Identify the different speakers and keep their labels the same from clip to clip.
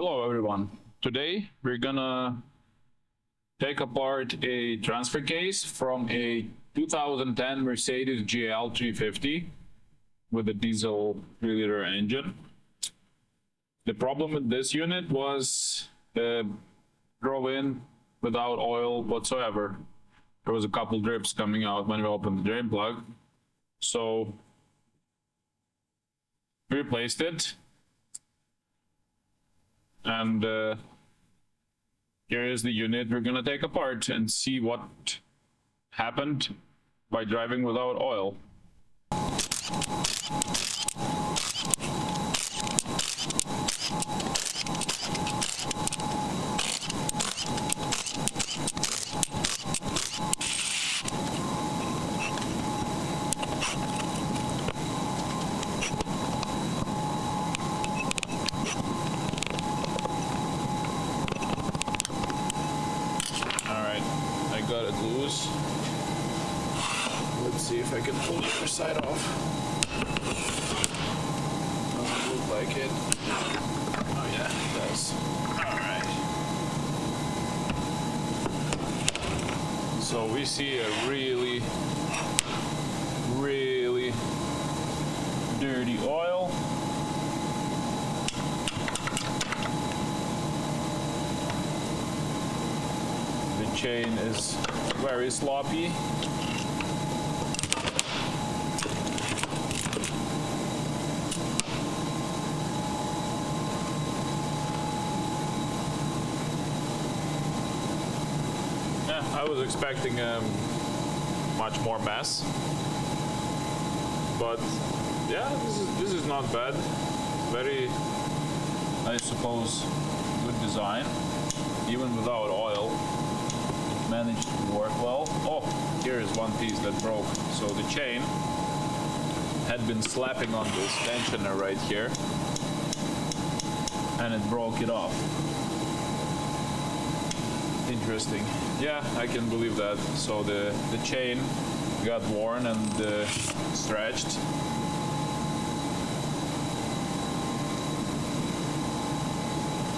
Speaker 1: Hello everyone. Today we're gonna take apart a transfer case from a 2010 Mercedes GL350 with a diesel 3-liter engine. The problem with this unit was drove in without oil whatsoever. There was a couple drips coming out when we opened the drain plug. So we replaced it. And here is the unit we're gonna take apart and see what happened by driving without oil. Got it loose. Let's see if I can pull the other side off. Doesn't look like it. Oh yeah, it does. Alright. So we see a really dirty oil. The chain is very sloppy. Yeah, I was expecting much more mess, but yeah, this is not bad. Very, I suppose, good design, even without oil. Managed to work well. Oh, here is one piece that broke. So the chain had been slapping on this tensioner right here, and it broke it off. Interesting. Yeah, I can believe that. So the chain got worn and stretched.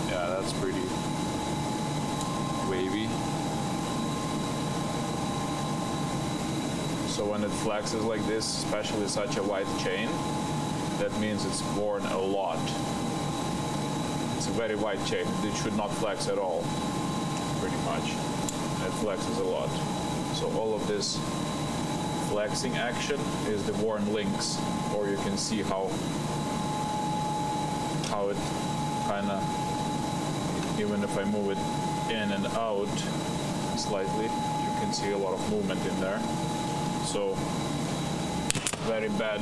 Speaker 1: Yeah, that's pretty wavy. So when it flexes like this, especially such a wide chain, that means it's worn a lot. It's a very wide chain. It should not flex at all, pretty much. It flexes a lot. So all of this flexing action is the worn links, or you can see how it kind of, even if I move it in and out slightly, you can see a lot of movement in there. So very bad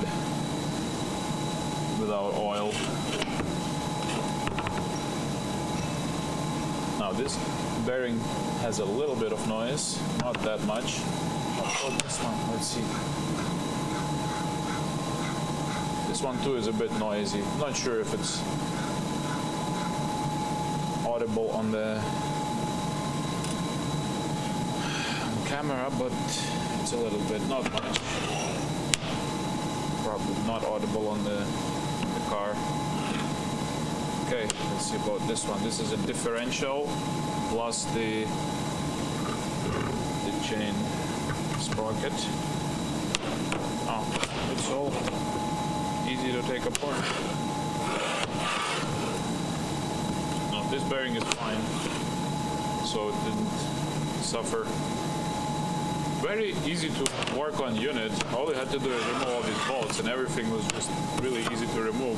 Speaker 1: without oil. Now this bearing has a little bit of noise, not that much. Oh, this one, let's see. This one too is a bit noisy. Not sure if it's audible on the camera, but it's a little bit, not much. Probably not audible on the car. Okay, let's see about this one. This is a differential plus the chain sprocket. Oh, it's all easy to take apart. No, this bearing is fine, so it didn't suffer. Very easy to work on unit. All you had to do is remove all these bolts and everything was just really easy to remove.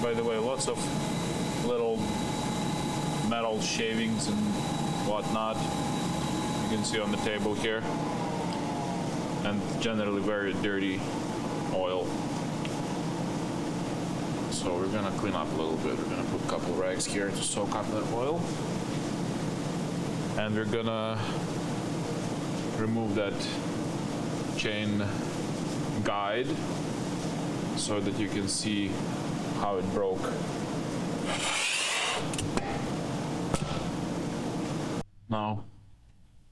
Speaker 1: By the way, lots of little metal shavings and whatnot you can see on the table here, and generally very dirty oil. So we're gonna clean up a little bit. We're gonna put a couple rags here to soak up that oil, and we're gonna remove that chain guide so that you can see how it broke. Now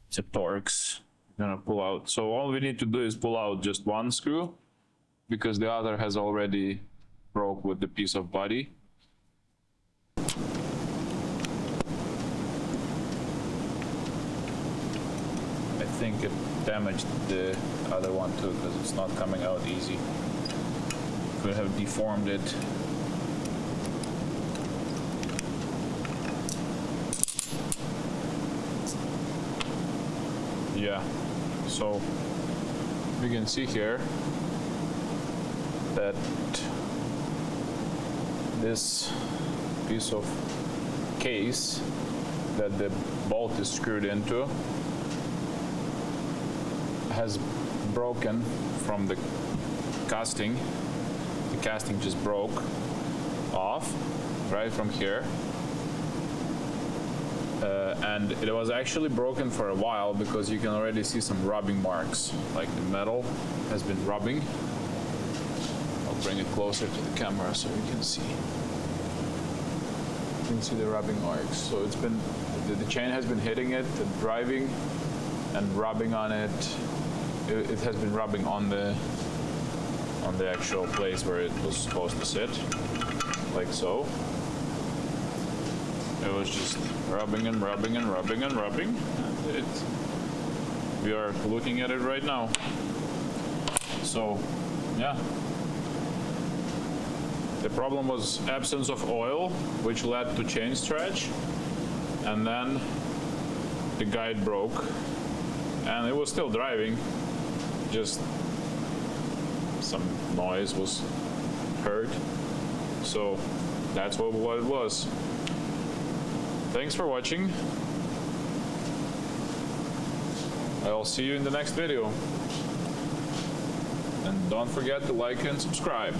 Speaker 1: it's a Torx. I'm gonna pull out. So all we need to do is pull out just one screw because the other has already broke with the piece of body. think it damaged the other one too, because it's not coming out easy. Could have deformed it. Yeah, so we can see here that this piece of case that the bolt is screwed into has broken from the casting. The casting just broke off right from here. And it was actually broken for a while because you can already see some rubbing marks, like the metal has been rubbing. I'll bring it closer to the camera so you can see. You can see the rubbing marks. So it's been, the chain has been hitting it, driving and rubbing on it. It has been rubbing on the actual place where it was supposed to sit, like so. It was just rubbing and rubbing and rubbing and rubbing. And we are looking at it right now. So, yeah. The problem was absence of oil, which led to chain stretch. And then the guide broke. And it was still driving. Just some noise was heard. So, that's what it was. Thanks for watching. I'll see you in the next video. And don't forget to like and subscribe.